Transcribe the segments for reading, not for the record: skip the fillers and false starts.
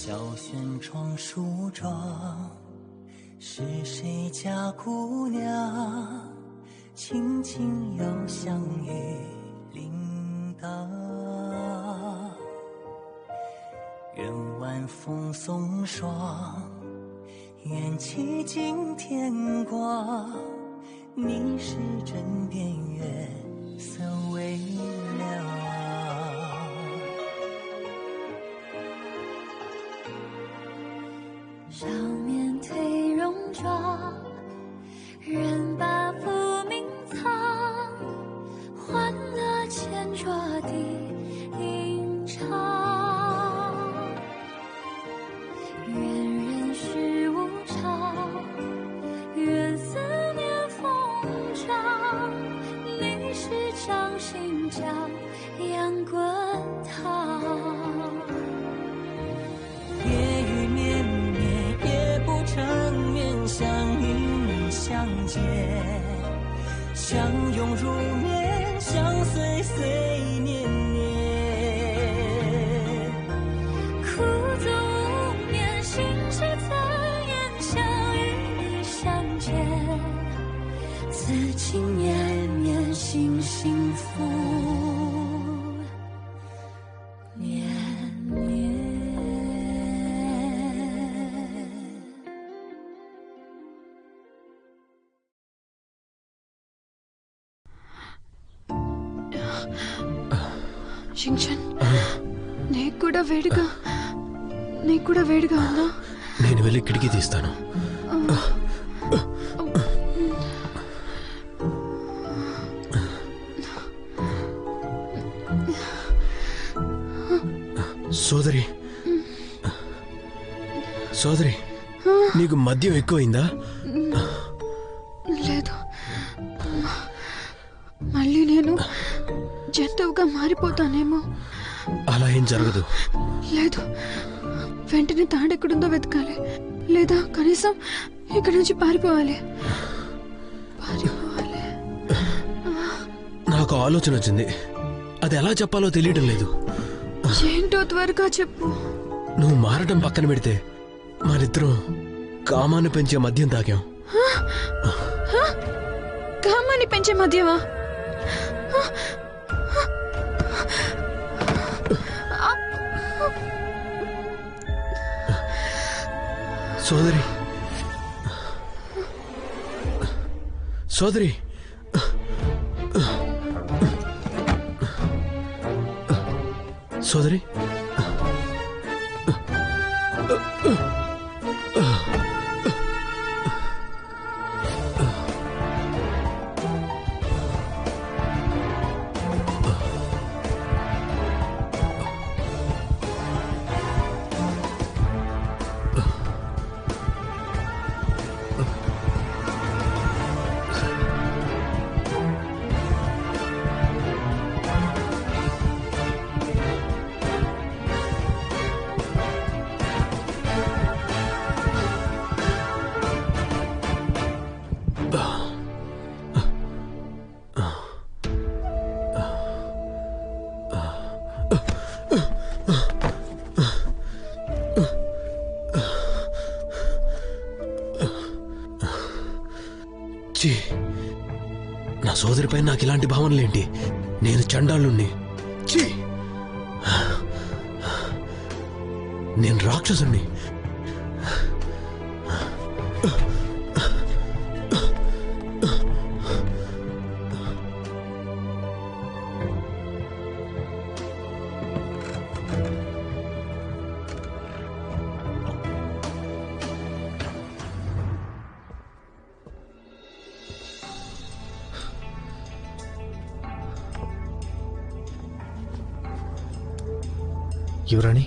小轩窗梳妆，是谁家姑娘轻轻又香于铃铛？愿晚风送霜，愿凄尽天光，你是枕边月色微凉。少年褪戎装，人把浮名藏，欢乐前桌的吟唱。愿人世无常，愿思念风涨，历史掌心将阳滚烫。夜雨绵绵，也不成眠，相遇相见，相拥如眠，相随岁年年。苦足无眠，心事怎言？相与你相见，此情绵绵，心幸福绵绵。షించన్, నీకు కూడా వేడిగా ఉందా? నేను వెళ్ళి కిటికీ తీస్తాను. సోదరి, నీకు మద్యం ఎక్కువైందా? లేదు, మళ్ళీ నేను జంతువుగా మారిపోతానేమో. అలా ఏం జరగదు. లేదు, వెంటనే తాడెక్కడుందో వెతకాలి, లేదా కనీసం ఇక్కడి నుంచి పారిపోవాలి. నాకు ఆలోచన వచ్చింది, అది ఎలా చెప్పాలో తెలియడం లేదు. ఏంటో త్వరగా చెప్పు. నువ్వు మారటం పక్కన పెడితే మనిద్దరం కామాన్ని పెంచే మద్యం తాగాం. కామాన్ని పెంచే మద్యమా? సోదరి, సోదరి, నా సోదరిపై నాకు ఇలాంటి భావనలేంటి? నేను చండాలుణ్ణి. నేను రాక్షసుణ్ణి. యువరాణి,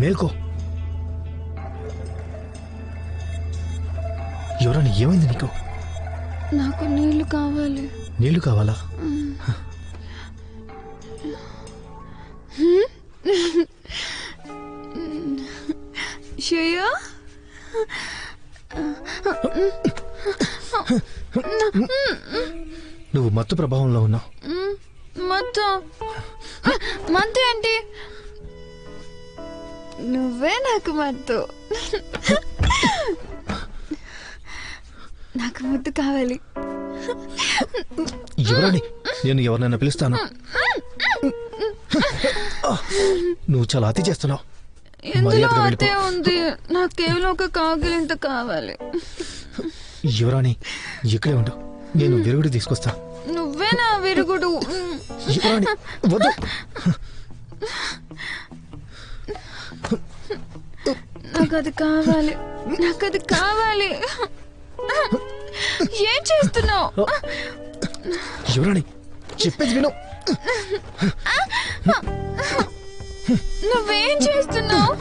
మేల్కో. యువరాణి, ఏమైంది నీకు? నాకు నీళ్లు కావాలి. నీళ్లు కావాలా? శయ్య, నువ్వు మత్తు ప్రభావంలో ఉన్నావు. మత్తు ఏంటి? నువ్వే నాకు మత్తు. నాకు ముద్దు కావాలి. ఎవరని? నేను ఎవరినైనా పిలుస్తాను. నువ్వు చాలా అతి చేస్తున్నావు. ఎందులో అతే ఉంది? నాకు కేవలం ఒక కాగిలింత కావాలి. యువరాణి ఇక్కడే ఉండు, నేను విరుగుడు తీసుకొస్తా. నువ్వే నా విరుగుడు. యువరాణి వద్దు. నాకు అది కావాలి, నాకు అది కావాలి. ఏం చేస్తున్నావు? యువరాణి చెప్పేది విను. నువ్వేం చేస్తున్నావు?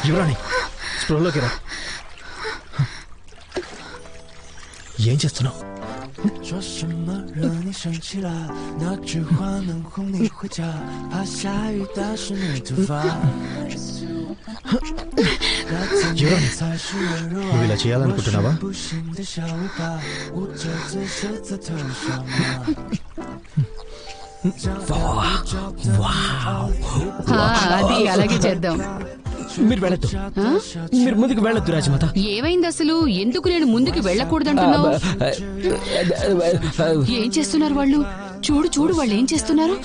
యువరాణి స్పృహలోకి రా. ఏం చేస్తున్నావు?说什么惹你生气了？那句话能哄你回家，怕下雨打湿你头发。నువ్వు ఇలా చేయాలనుకుంటున్నావా? అది అలాగే చేద్దాం. మీరు వెళ్ళొద్దు, మీరు ముందుకు వెళ్ళొద్దు రాజమాత. ఏమైంది అసలు? ఎందుకు నేను ముందుకు వెళ్ళకూడదంటున్నావు? ఏం చేస్తున్నారు వాళ్ళు? చూడు చూడు, వాళ్ళు ఏం చేస్తున్నారు?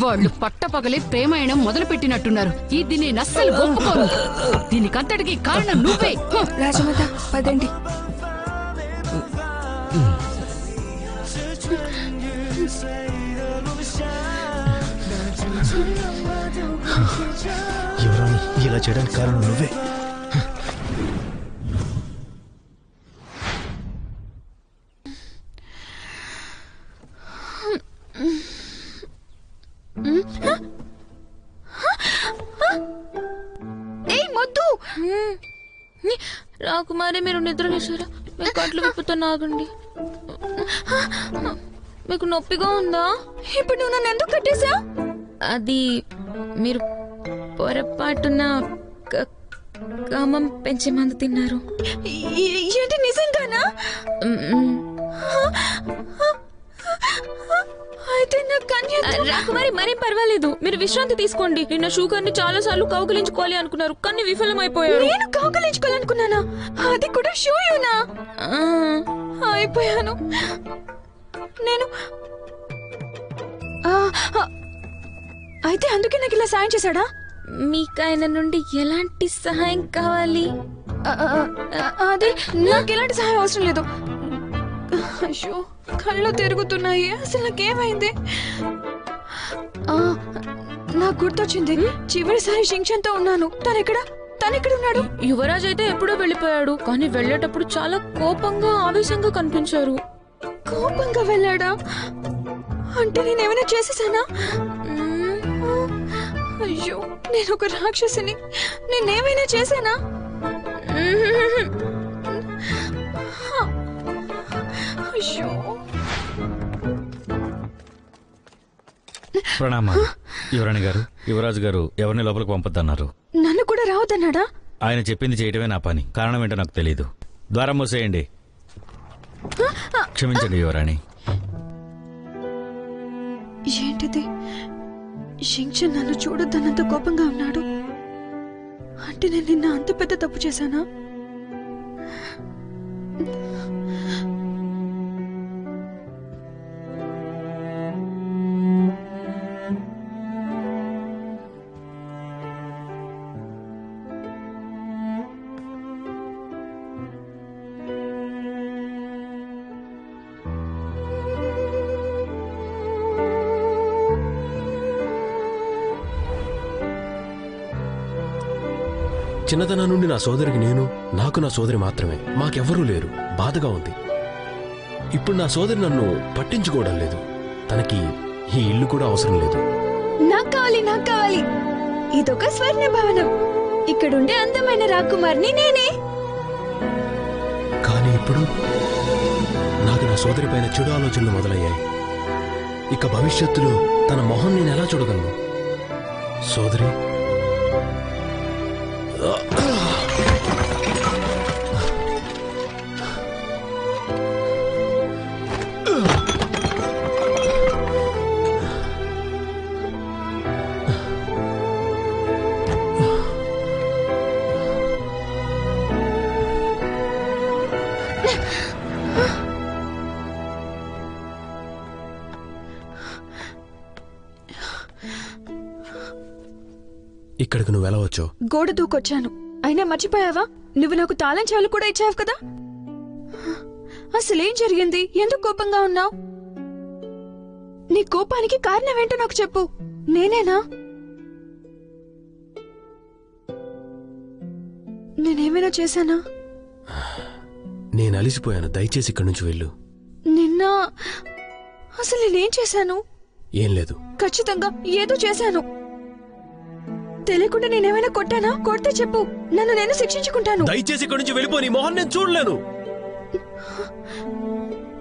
వాళ్ళు పట్టపగలే ప్రేమాయణం మొదలు పెట్టినట్టున్నారు. ఇది నేను అస్సలు ఒప్పుకోను. దీనికంతటికి కారణం నువ్వే. రాజమాత పదండి. యువరాణి ఇలా చేయడానికి కారణం నువ్వే. రాకుమారి, మీరు నిద్ర లేచారా? మీ కట్లు విప్పుతున్నా, ఆగండి. మీకు నొప్పిగా ఉందా? ఇప్పుడు నువ్వు నన్ను ఎందుకు కట్టేశా? అది మీరు పొరపాటున కామం పెంచే మందు తిన్నారు. ఏంటి నిజంగానా? అయితే నా కన్య. రాకుమారి, మరేం పర్వాలేదు, మీరు విశ్రాంతి తీసుకోండి. నిన్న షూగర్ని చాలా సార్లు కౌగిలించుకోవాలి అనుకున్నారు, కానీ విఫలమైపోయారు. నేను కౌగిలించుకోవాలనుకున్నానా? అది కూడా షూయునా? అయిపోయాను నేను. అయితే అందుకే నాకు ఇలా సాయం చేశాడా? మీకు ఆయన నుండి ఎలాంటి సహాయం కావాలి? అది నాకు ఎలాంటి సహాయం అవసరం లేదు. అయ్యో, కళ్ళు తిరుగుతున్నాయి. అసలు నాకేమైంది? నాకు గుర్తొచ్చింది. చివరిసారి షింగ్చన్తో ఉన్నాను. తనెక్కడ ఉన్నాడు? యువరాజ్ అయితే ఎప్పుడో వెళ్ళిపోయాడు, కానీ వెళ్ళేటప్పుడు చాలా కోపంగా ఆవేశంగా కనిపించారు. కోపంగా వెళ్ళాడా? అంటే నేనేమైనా చేసేసానా? అయ్యో, నేను ఒక రాక్షసిని. నేనేమైనా చేశానా? అయ్యో. ప్రణామాలు యువరాణి గారు. యువరాజు గారు ఎవరిని లోపలికి పంపొద్దన్నారు. నన్ను కూడా రావద్దన్నాడా? ఆయన చెప్పింది చేయటమే నా పని. కారణం ఏంటో నాకు తెలియదు. ద్వారం మూసేయండి. క్షమించండి యువరాణి. ఏంటిది? షింగ్చన్ నన్ను చూడొద్దన్నంత కోపంగా ఉన్నాడు. అంటే నేను నిన్న అంత పెద్ద తప్పు చేశానా? చిన్నతనం నుండి నా సోదరికి నేను, నాకు నా సోదరి మాత్రమే. మాకెవ్వరూ లేరు. బాధగా ఉంది. ఇప్పుడు నా సోదరి నన్ను పట్టించుకోవడం లేదు. తనకి ఈ ఇల్లు కూడా అవసరం లేదు. నాకు కావాలి. ఇదొక స్వర్ణ భవనం. ఇక్కడుండే అందమైన రాకుమార్ని నేనే. కానీ ఇప్పుడు నాకు నా సోదరి పైన చెడు ఆలోచనలు మొదలయ్యాయి. ఇక భవిష్యత్తులో తన మొహం నేను ఎలా చూడగలను? సోదరి ఇక్కడికి నువ్వు ఎలా వచ్చావు? గోడ దూకొచ్చాను. అయినా మర్చిపోయావా? నువ్వు నాకు తాళం చెవులు కూడా ఇచ్చావు కదా. అసలేం జరిగింది? ఎందుకు కోపంగా ఉన్నావు? నీ కోపానికి కారణం ఏంటో నాకు చెప్పు. నేనేనా? నేనేమైనా చేశానా? నేను అలిసిపోయాను. దయచేసి ఇక్కడి నుంచి వెళ్ళు. నిన్న అసలు నేనేం చేశాను? ఏం లేదు. ఖచ్చితంగా ఏదో చేశాను. తెలియకుండా నేనేమైనా కొట్టానా? కొడితే చెప్పు, నన్ను నేను శిక్షించుకుంటాను. దయచేసి ఇక్కడి నుంచి వెళ్ళిపో. నీ మొహం నేను చూడలేను.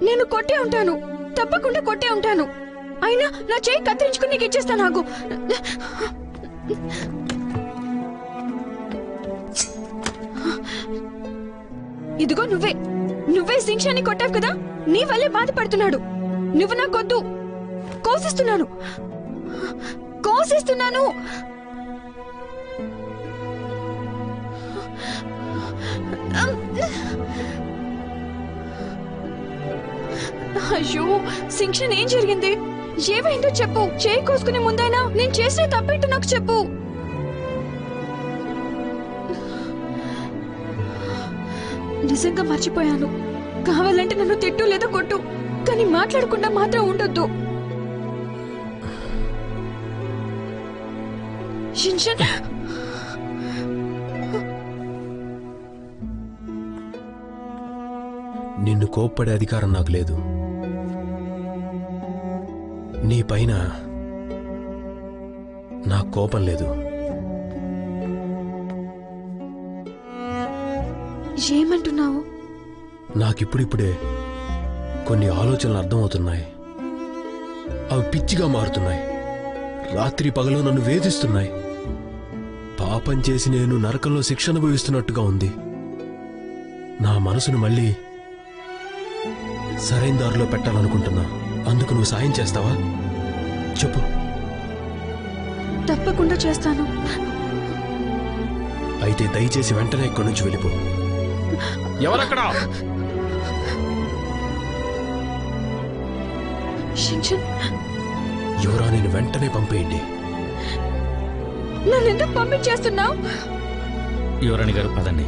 నేను కొట్టే ఉంటాను, తప్పకుండా కొట్టే ఉంటాను. అయినా నా చేయి కత్తిరించుకుని నీకు ఇచ్చేస్తాను. నాకు ఇదిగో నువ్వే శిక్షని కొట్టావు కదా. నీ వల్లే బాధపడుతున్నాడు. నువ్వు నాకొద్దు. కోసిస్తున్నాను. అయ్యో శిక్షణ ఏం జరిగింది? ఏమైందో చెప్పు. చేయి కోసుకునే ముందైనా నేను చేసిన తప్పేంటో నాకు చెప్పు. నిజంగా మర్చిపోయాను. కావాలంటే నన్ను తిట్టు లేదా కొట్టు, కానీ మాట్లాడకుండా మాత్రం ఉండొద్దు. నిన్ను కోప్పడే అధికారం నాకు లేదు. నీ పైన నా కోపం లేదు. ఏమంటున్నావు? నాకిప్పుడిప్పుడే కొన్ని ఆలోచనలు అర్థమవుతున్నాయి. అవి పిచ్చిగా మారుతున్నాయి. రాత్రి పగలు నన్ను వేధిస్తున్నాయి. పాపం చేసి నేను నరకంలో శిక్ష అనుభవిస్తున్నట్టుగా ఉంది. నా మనసును మళ్ళీ సరైన దారిలో పెట్టాలనుకుంటున్నా. అందుకు నువ్వు సాయం చేస్తావా? చెప్పు. తప్పకుండా చేస్తాను. అయితే దయచేసి వెంటనే ఇక్కడి నుంచి వెళ్ళిపో. ఎవరక్కడ? యువరాణిని వెంటనే పంపేయండి. నన్ను ఎందుకు పంపించేస్తున్నావు? యువరాణి గారు పదండి.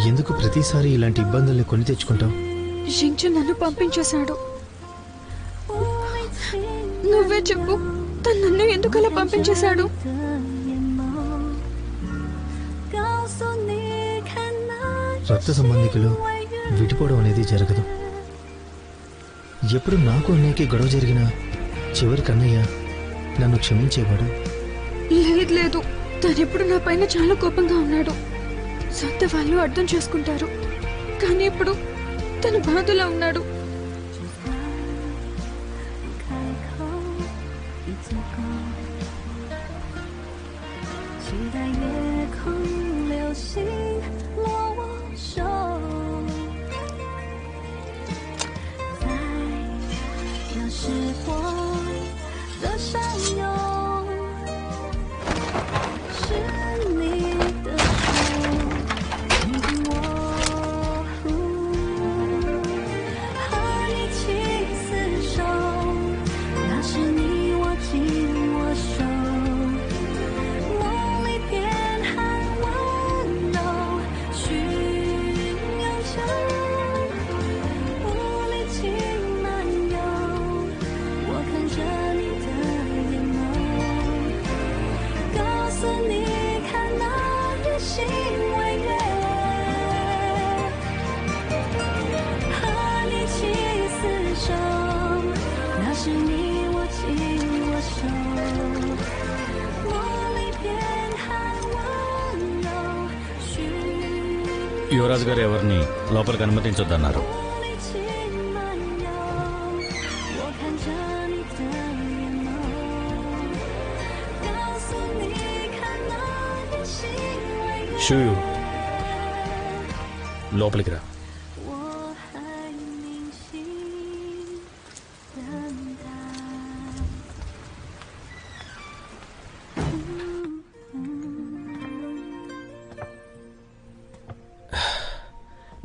ఎందుకు ప్రతిసారి ఇలాంటి ఇబ్బందుల్ని కొని తెచ్చుకుంటావు? షించు నన్ను పంపించేశాడు. నువ్వే చెప్పు, తను నన్ను ఎందుకలా పంపించేశాడు? రక్త సంబంధికులు విడిపోవడం అనేది జరగదు. ఎప్పుడు నాకు అన్నయ్యకి గొడవ జరిగినా చివరికి అన్నయ్య నన్ను క్షమించేవాడు. లేదు, తనెప్పుడు నా పైన చాలా కోపంగా ఉన్నాడు. సొంత వాళ్ళు అర్థం చేసుకుంటారు, కానీ ఇప్పుడు తన బాధలో ఉన్నాడు. యువరాజు గారు ఎవరిని లోపలికి అనుమతించొద్దన్నారు. షూయు, లోపలికి రా.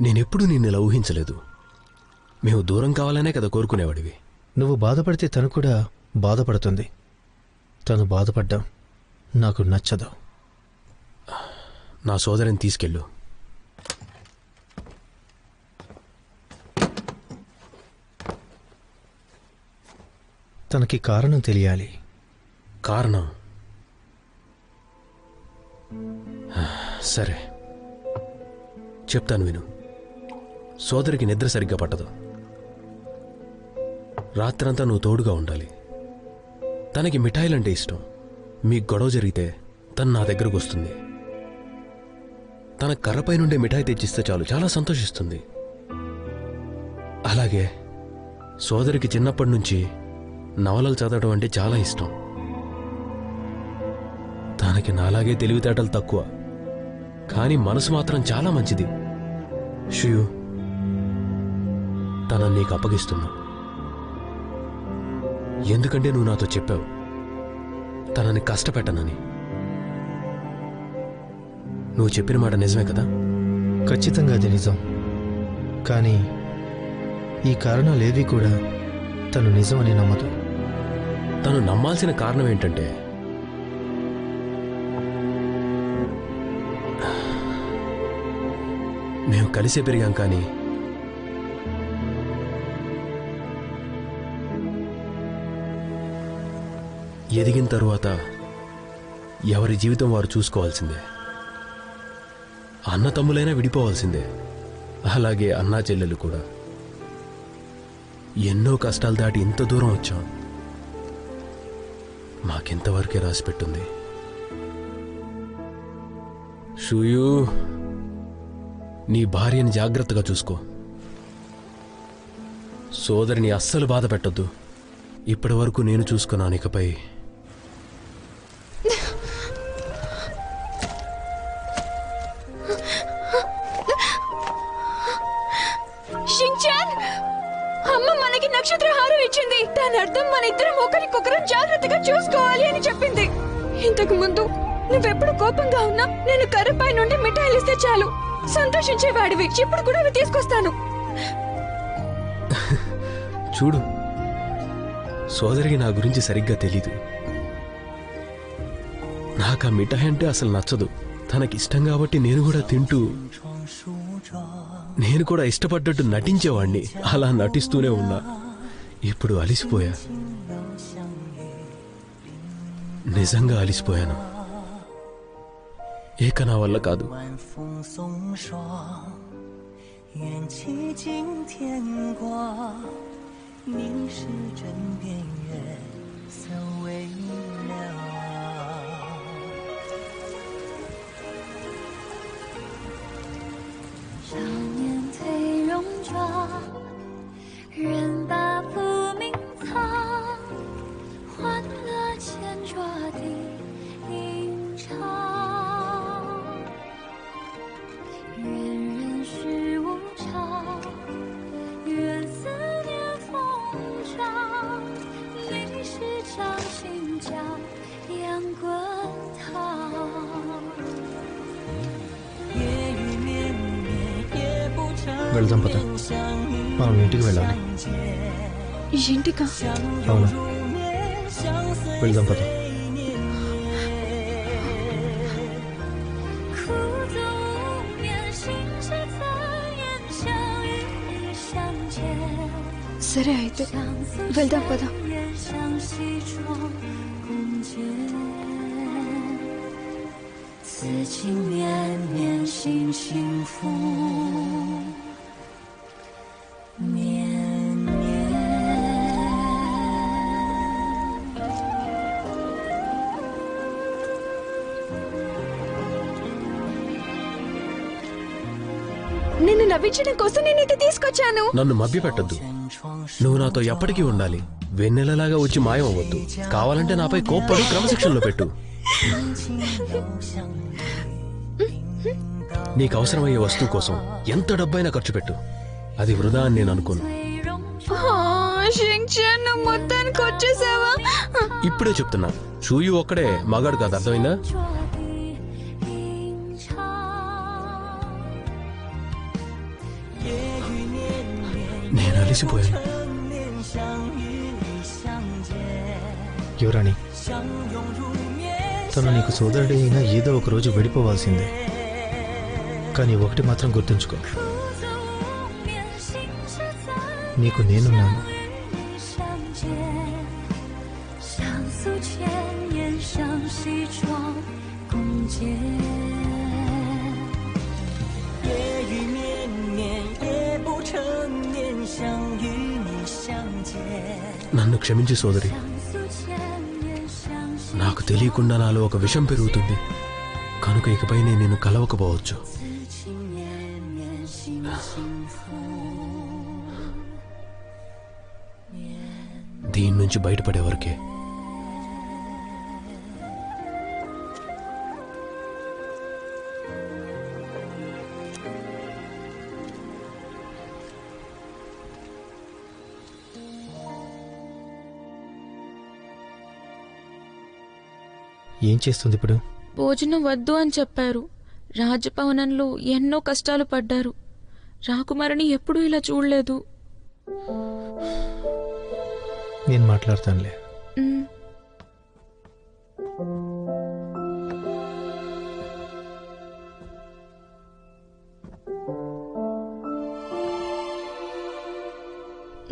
నేనెప్పుడు నిన్ను ఇలా ఊహించలేదు. మేము దూరం కావాలనే కదా కోరుకునేవాడివి. నువ్వు బాధపడితే తను కూడా బాధపడుతుంది. తను బాధపడ్డా నాకు నచ్చదు. నా సోదరిని తీసుకెళ్ళు. తనకి కారణం తెలియాలి. కారణం? సరే, చెప్తాను విను. సోదరికి నిద్ర సరిగ్గా పట్టదు. రాత్రంతా నువ్వు తోడుగా ఉండాలి. తనకి మిఠాయిలంటే ఇష్టం. మీకు గొడవ జరిగితే తను నా దగ్గరకు వస్తుంది. తన కర్రపై నుండే మిఠాయి తెచ్చిస్తే చాలు, చాలా సంతోషిస్తుంది. అలాగే సోదరికి చిన్నప్పటి నుంచి నవలలు చదవడం అంటే చాలా ఇష్టం. తనకి నాలాగే తెలివితేటలు తక్కువ, కానీ మనసు మాత్రం చాలా మంచిది. షుయు, తనని నీకు అప్పగిస్తున్నా. ఎందుకంటే నువ్వు నాతో చెప్పావు తనని కష్టపెట్టనని. నువ్వు చెప్పిన మాట నిజమే కదా? ఖచ్చితంగా అది నిజం. కానీ ఈ కారణాలేవి కూడా తను నిజమని నమ్మదు. తను నమ్మాల్సిన కారణం ఏంటంటే, మేము కలిసే పెరిగాం, కానీ ఎదిగిన తరువాత ఎవరి జీవితం వారు చూసుకోవాల్సిందే. అన్న తమ్ములైనా విడిపోవాల్సిందే. అలాగే అన్నా చెల్లెలు కూడా. ఎన్నో కష్టాలు దాటి ఇంత దూరం వచ్చాం. మాకెంతవరకే రాసిపెట్టుంది. షూయు, నీ భార్యని జాగ్రత్తగా చూసుకో. సోదరిని అస్సలు బాధ పెట్టొద్దు. ఇప్పటి వరకు నేను చూసుకున్నాను. ఇకపై అమ్మ మనకి నక్షత్రహారం ఇచ్చింది. దాని అర్థం మన ఇద్దరం ఒకరికొకరం జాగ్రత్తగా చూసుకోవాలి అని చెప్పింది. ఇంతకు ముందు నువ్వెప్పుడు కోపంగా ఉన్నా నేను కర్రపై నుండి మిఠాయిలు ఇస్తే చాలు సంతోషించేవాడివి. ఇప్పుడు కూడా అవి తీసుకొస్తాను. చూడు, సోదరికి నా గురించి సరిగ్గా తెలీదు. నాకు ఆ మిఠాయి అంటే అసలు నచ్చదు. తనకిష్టం కాబట్టి నేను కూడా తింటూ, నేను కూడా ఇష్టపడ్డట్టు నటించేవాణ్ణి. అలా నటిస్తూనే ఉన్నా. ఇప్పుడు అలిసిపోయా. నిజంగా అలిసిపోయాను. ఏక నా వల్ల కాదు. 你是枕边月色微凉。少年推戎装，人把不名藏，欢乐牵着的吟唱。愿人世无常，愿思念风长。历史掌心角，阳滚烫。వెళ్దాం పద, మనం ఇంటికి వెళ్ళాలి. ఇంటికా? అవును, వెళ్దాం పద. సరే అయితే వెళ్దాం పద.此情绵绵心幸福绵绵。నిన్ను నవ్వించడం కోసం నేను ఇది తీసుకొచ్చాను. నన్ను మభ్యపెట్టొద్దు. నువ్వు నాతో ఎప్పటికీ ఉండాలి. వెన్నెలలాగా వచ్చి మాయం అవ్వద్దు. కావాలంటే నాపై కోప్పడు, క్రమశిక్షణలో పెట్టు. నీకు అవసరమయ్యే వస్తువు కోసం ఎంత డబ్బైనా ఖర్చు పెట్టు. అది వృధా అని నేను అనుకోను. నువ్వు మొత్తానికి వచ్చేసావా? ఇప్పుడే చెప్తున్నా, షూయు ఒక్కడే మగాడు కాదు, అర్థమైందా? నేను అలిసిపోయాను. యువరాణి, తను నీకు సోదరుడి అయినా ఏదో ఒక రోజు విడిపోవాల్సిందే. కానీ ఒకటి మాత్రం గుర్తుంచుకో, నీకు నేనున్నాను. నన్ను క్షమించి సోదరి. నాకు తెలియకుండా నాలో ఒక విషం పెరుగుతుంది కనుక ఇకపై నేను నిన్ను కలవకపోవచ్చు. దీని నుంచి బయటపడే వరకే. ఏం చేస్తుంది ఇప్పుడు? భోజనం వద్దు అని చెప్పారు. రాజభవనంలో ఎన్నో కష్టాలు పడ్డారు. రాకుమారిని ఎప్పుడూ ఇలా చూడలేదు. నేను మాట్లాడతానులే.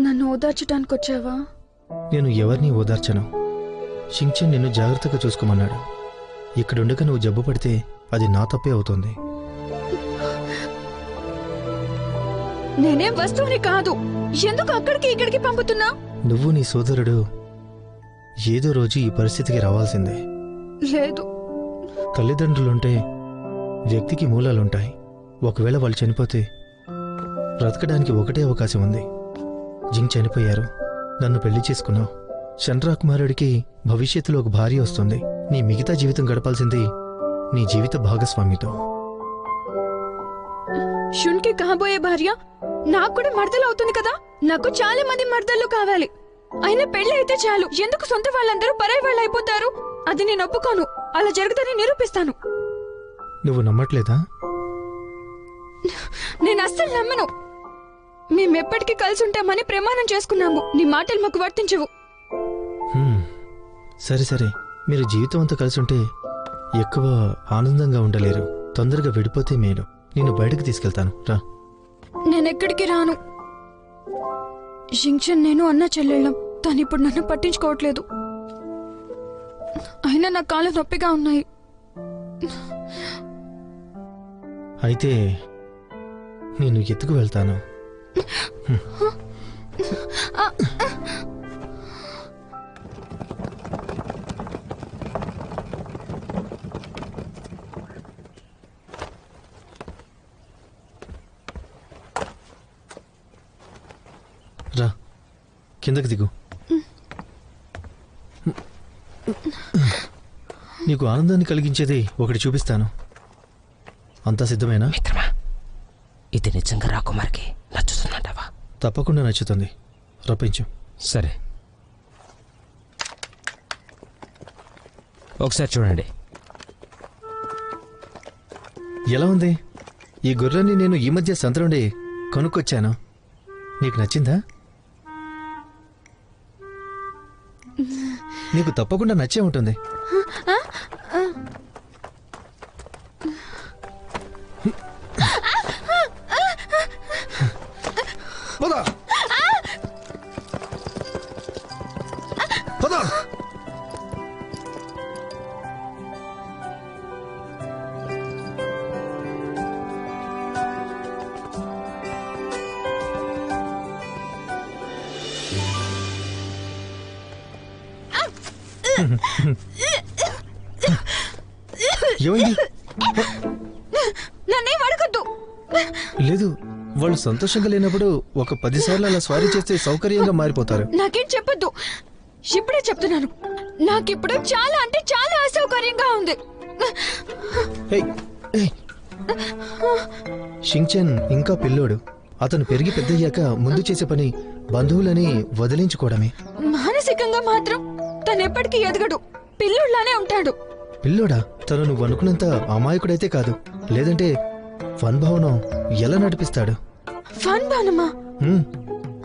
నన్ను ఓదార్చడానికి వచ్చావా? నేను ఎవరిని ఓదార్చను. షింగ్చెన్ నిన్ను జాగ్రత్తగా చూసుకోమన్నాడు. ఇక్కడుండగా నువ్వు జబ్బు పడితే అది నా తప్పే అవుతుంది. నేనేం వస్తువుని కాదు. ఎందుకు అక్కడికి ఇక్కడికి పంపుతున్నా? నువ్వు నీ సోదరుడు ఏదో రోజు ఈ పరిస్థితికి రావాల్సిందే. లేదు. తల్లిదండ్రులుంటే వ్యక్తికి మూలాలుంటాయి. ఒకవేళ వాళ్ళు చనిపోతే బ్రతకడానికి ఒకటే అవకాశం ఉంది. జింగ్ చనిపోయారు, నన్ను పెళ్లి చేసుకున్నావు. చంద్రాకుమారుడికి భవిష్యత్తులో ఒక భార్య వస్తుంది. నీ మిగతా జీవితం గడపాల్సింది నీ జీవిత భాగస్వామితో. షున్కి కాబోయే భార్య నాకు కూడా మర్దలు అవుతుంది కదా. నాకు చాలా మంది మర్దళ్ళు కావాలి. అయినా పెళ్లి అయితే చాలు. ఎందుకు సొంత వాళ్ళందరూ పరాయి వాళ్ళు అయిపోతారు? అది నేను ఒప్పుకోను. అలా జరుగుతుందని నిరూపిస్తాను. నువ్వు నమ్మట్లేదా? నేను అస్సలు నమ్మను. మేమెప్పటికీ కలిసి ఉంటామని ప్రమాణం చేసుకున్నాము. నీ మాటలు మాకు వర్తించవు. సరే సరే, మీరు జీవితం అంతా కలిసి ఉంటే ఎక్కువ ఆనందంగా ఉండలేరు. తొందరగా విడిపోతే మేలు. నేను బయటకు తీసుకెళ్తాను, రా. నేనెక్కడికి రాను. షింగ్చెన్ నేను అన్న చెల్లెళ్ళం. తను ఇప్పుడు నన్ను పట్టించుకోవట్లేదు. అయినా నా కాళ్ళు నొప్పిగా ఉన్నాయి. అయితే నేను ఎత్తుకు వెళ్తాను. కిందకి దిగు. నీకు ఆనందాన్ని కలిగించేది ఒకటి చూపిస్తాను. అంతా సిద్ధమేనా? మిత్రమా, ఇది నిజంగా రాకుమార్కి నచ్చుతుందంటావా? తప్పకుండా నచ్చుతుంది. రప్పించు. సరే, ఒకసారి చూడండి. ఎలా ఉంది? ఈ గుర్రాన్ని నేను ఈ మధ్య సంత నుండి కొనుక్కొచ్చాను. నీకు నచ్చిందా? నీకు తప్పకుండా నచ్చే ఉంటుంది. పద. పద. ఏమైంది? నన్నే అడగొద్దు. లేదు, వాళ్ళు సంతోషంగా లేనప్పుడు ఒక 10 సార్లు అలా స్వారీ చేస్తే సౌకర్యంగా మారిపోతారు. నాకేం చెప్పొద్దు. ఇప్పుడే చెప్తున్నాను, నాకిప్పుడు చాలా అంటే చాలా అసౌకర్యంగా ఉంది. ఏయ్, ఏయ్. షింగ్చెన్ ఇంకా పిల్లోడు. అతను పెరిగి పెద్దయ్యాక ముందు చేసే పని బంధువులని వదిలించుకోవడమే. మానసికంగా మాత్రం తనెప్పటికీ ఎదగడు, పిల్లుళ్లానే ఉంటాడు. పిల్లోడా? తను నువ్వు అనుకున్నంత అమాయకుడైతే కాదు. లేదంటే ఫన్ భవనం ఎలా నడిపిస్తాడు? ఫన్ బానమ్మా? హ్మ్,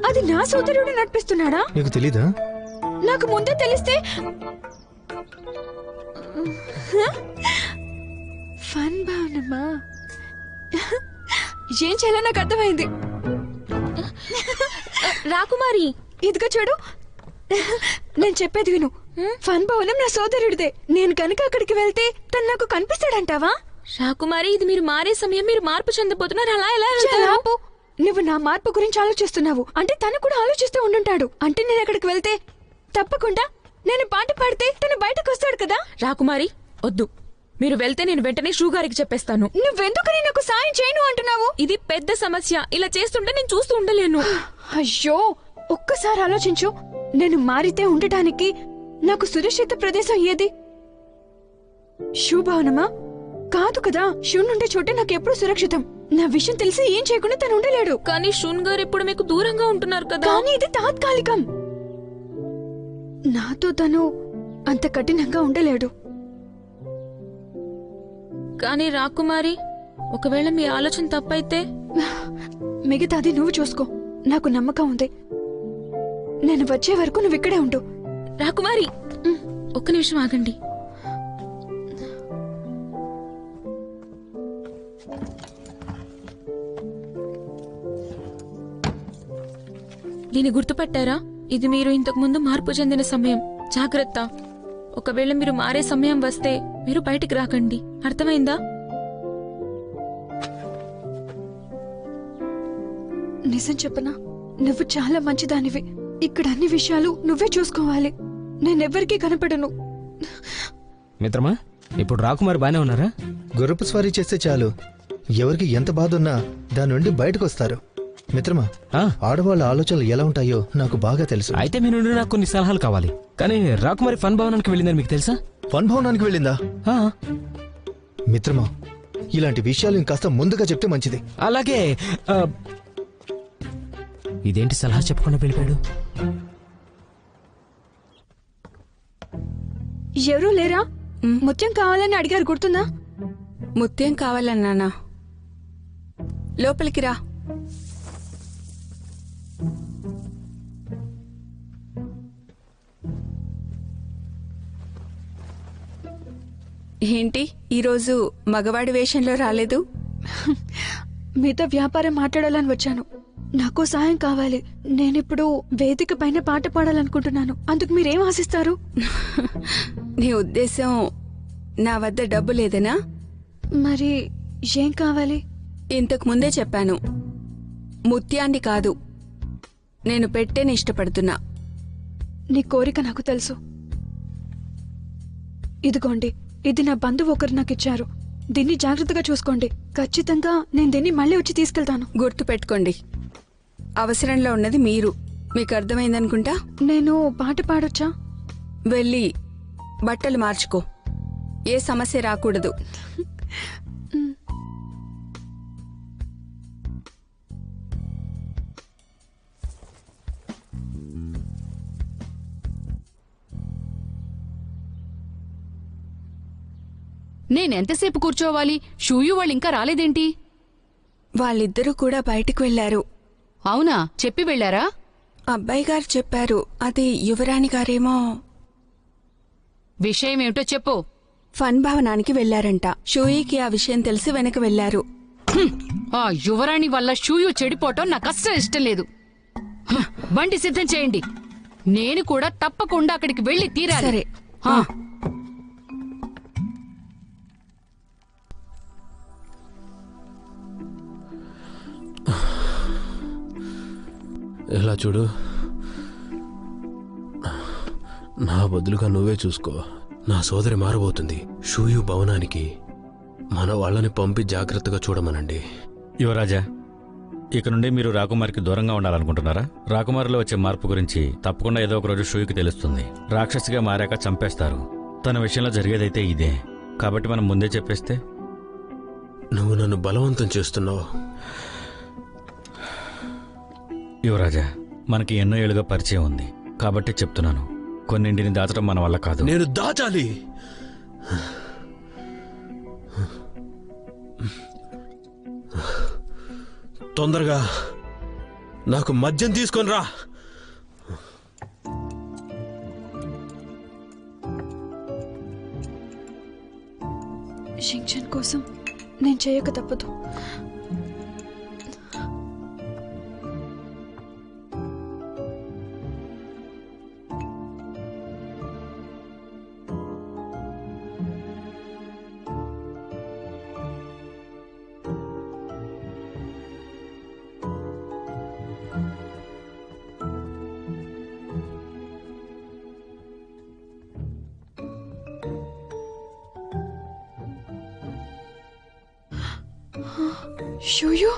అది నా సోదరుడు నడిపిస్తున్నాడా? నీకు తెలీదా? నాకు ముందే తెలిస్తే. ఫన్ బానమ్మా ఏం చేయాలో నాకు అర్థమైంది. రాకుమారి, ఇదిగో చూడు, నేను చెప్పేది విను. ఫన్ భవనం నా సోదరుడిదే. నేను కనుక అక్కడికి వెళ్తే తను నాకు కనిపిస్తాడంటావా? రాకుమారి, ఇది మీరు మారే సమయం. మీరు మార్పు చెందబోతున్నారు. అలా ఎలా ఆపు. నువ్వు నా మార్పు గురించి ఆలోచిస్తున్నావు అంటే తను కూడా ఆలోచిస్తూ ఉండుంటాడు. అంటే నేను అక్కడికి వెళ్తే తప్పకుండా నేను పాట పాడితే తను బయటకు వస్తాడు కదా. రాకుమారి, వద్దు. మీరు వెళ్తే నేను వెంటనే షూ గారికి చెప్పేస్తాను. నువ్వెందుకని నాకు సాయం చేయను అంటున్నావు? ఇది పెద్ద సమస్య. ఇలా చేస్తుంటే నేను చూస్తూ ఉండలేను. అయ్యో, ఒక్కసారి ఆలోచించు. నేను మారితే ఉండటానికి నాకు సురక్షిత ప్రదేశం ఏది? షూ భవనమా? కాదు కదా. షూ నుండి చోటే నాకు ఎప్పుడు సురక్షితం. నా విషయం తెలిసి ఏం చేయకుండా తను ఉండలేడు. కానీ షూన్ గారు ఎప్పుడు మీకు దూరంగా ఉంటున్నారు కదా. కానీ ఇది తాత్కాలికం. నాతో తను అంత కఠినంగా ఉండలేడు. కానీ రాకుమారి, ఒకవేళ మీ ఆలోచన తప్పైతే? మిగతాది నువ్వు చూసుకో. నాకు నమ్మకం ఉంది. నేను వచ్చే వరకు నువ్వు ఇక్కడే ఉండు. రాకుమారి, ఒక్క నిమిషం ఆగండి. దీన్ని గుర్తుపట్టారా? ఇది మీరు ఇంతకు ముందు మార్పు చెందిన సమయం. జాగ్రత్త. ఒకవేళ మీరు మారే సమయం వస్తే మీరు బయటికి రాకండి. అర్థమైందా? నిజం చెప్పనా, నువ్వు చాలా మంచిదానివి. ఇక్కడ అన్ని విషయాలు నువ్వే చూసుకోవాలి. నేనెవ్వరికీ కనపడను. మిత్రమా, ఇప్పుడు రాకుమారి బానే ఉన్నారా? గుర్రపు స్వారీ చేస్తే చాలు, ఎవరికి ఎంత బాధ ఉన్నా దాని నుండి బయటకు వస్తారు. మిత్రమా, ఆడవాళ్ళ ఆలోచనలు ఎలా ఉంటాయో నాకు బాగా తెలుసు. అయితే మీ నుండి నాకు కొన్ని సలహాలు కావాలి. కానీ రాకుమారి ఫన్ భవనానికి వెళ్ళిందని మీకు తెలుసా? ఫన్ భవనానికి వెళ్ళిందా? మిత్రమా, ఇలాంటి విషయాలు ఇంకాస్త ముందుగా చెప్తే మంచిది. అలాగే. ఇదేంటి సలహా చెప్పకుండా వెళ్ళిపోయాడు? ఎవరూ లేరా? ముత్యం కావాలని అడిగారు, గుర్తుందా? ముత్యం కావాలన్నానా? లోపలికి రా. ఏంటి ఈరోజు మగవాడి వేషంలో రాలేదు? మీతో వ్యాపారం మాట్లాడాలని వచ్చాను. నాకు సహాయం కావాలి. నేనిప్పుడు వేదిక పైన పాట పాడాలనుకుంటున్నాను. అందుకు మీరేం ఆశిస్తారు? నీ ఉద్దేశం నా వద్ద డబ్బు లేదనా? మరి ఏం కావాలి? ఇంతకు ముందే చెప్పాను, ముత్యాన్ని కాదు, నేను పెట్టేని ఇష్టపడుతున్నా. నీ కోరిక నాకు తెలుసు. ఇదిగోండి, ఇది నా బంధువు ఒకరు నాకు ఇచ్చారు. దీన్ని జాగ్రత్తగా చూసుకోండి. ఖచ్చితంగా నేను దీన్ని మళ్ళీ వచ్చి తీసుకెళ్తాను. గుర్తు పెట్టుకోండి, అవసరంలో ఉన్నది మీరు, మీకు అర్థమైందనుకుంటా. నేను పాట పాడొచ్చా? వెళ్ళి బట్టలు మార్చుకో, ఏ సమస్య రాకూడదు. నేనెంతసేపు కూర్చోవాలి? షూయు వాళ్ళు ఇంకా రాలేదేంటి? వాళ్ళిద్దరూ కూడా బయటికి వెళ్లారు. అవునా? చెప్పి వెళ్లారా? అబ్బాయి గారు చెప్పారు. అది యువరాణి గారేమో. విషయమేమిటో చెప్పు. ఫన్ భవనానికి వెళ్లారంట. షూయికి ఆ విషయం తెలిసి వెనక వెళ్లారు. ఆ యువరాణి వల్ల షూయు చెడిపోవటం నాకు అస్సలు ఇష్టం లేదు. బండి సిద్ధం చేయండి, నేను కూడా తప్పకుండా అక్కడికి వెళ్లి తీరాలి. సరే. ఎలా చూడు, నా బదులుగా నువ్వే చూసుకో. నా సోదరి మారబోతుంది. షూయు భవనానికి మన వాళ్ళని పంపి జాగ్రత్తగా చూడమనండి. యువరాజా, ఇక నుండి మీరు రాకుమారికి దూరంగా ఉండాలనుకుంటున్నారా? రాకుమారిలో వచ్చే మార్పు గురించి తప్పకుండా ఏదో ఒక రోజు షూయుకి తెలుస్తుంది. రాక్షసిగా మారాక చంపేస్తారు. తన విషయంలో జరిగేదైతే ఇదే. కాబట్టి మనం ముందే చెప్పేస్తే. నువ్వు నన్ను బలవంతం చేస్తున్నావు. యువరాజా, మనకి ఎన్నో ఏళ్ళుగా పరిచయం ఉంది కాబట్టి చెప్తున్నాను. కొన్నింటిని దాచడం మన వల్ల కాదు. నేను దాచాలి. తొందరగా నాకు మద్యం తీసుకొని రా. షింగ్చన్ కోసం నేను చేయక తప్పదు. షూయు,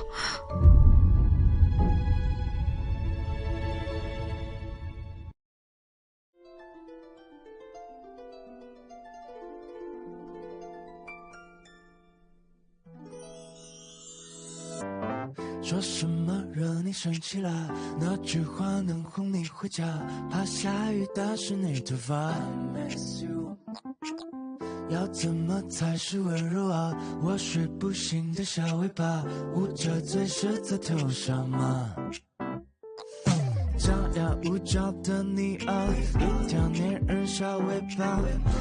说什么惹你生气了？那句话能哄你回家，怕下雨打湿你头发。要怎么才是温柔啊？我睡不醒的小尾巴，捂着嘴是在偷笑吗？张牙舞爪的你啊，一条粘人小尾巴，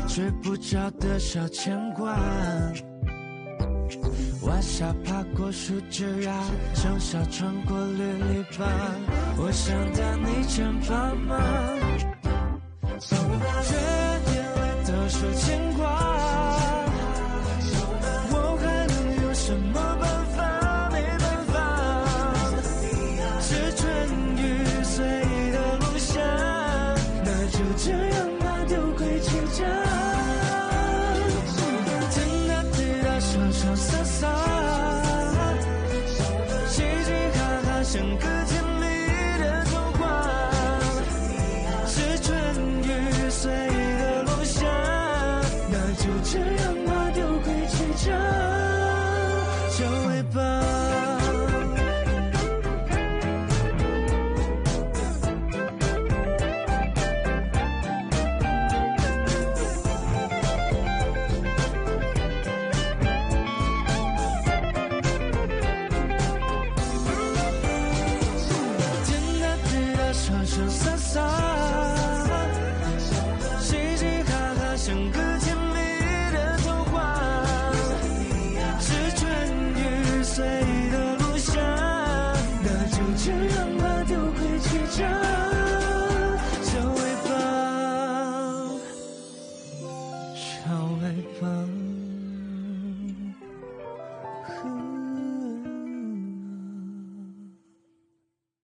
睡不着的小牵挂。晚霞爬过树枝啊，盛夏穿过绿篱笆，我想带你肩膀吗？却眼泪的手牵挂，我还能有什么办法？没办法，是春雨随的路下，那就这样吧，丢盔弃甲。听他对他说说洒洒，嘻嘻哈哈像个甜蜜的童话，是春雨随的落下，那就这样吧，丢盔弃甲，小尾巴。说说洒洒，嘻嘻哈哈像个甜蜜的童话，是春雨随的路下，那就这样吧，丢盔弃甲，小尾巴，小尾巴。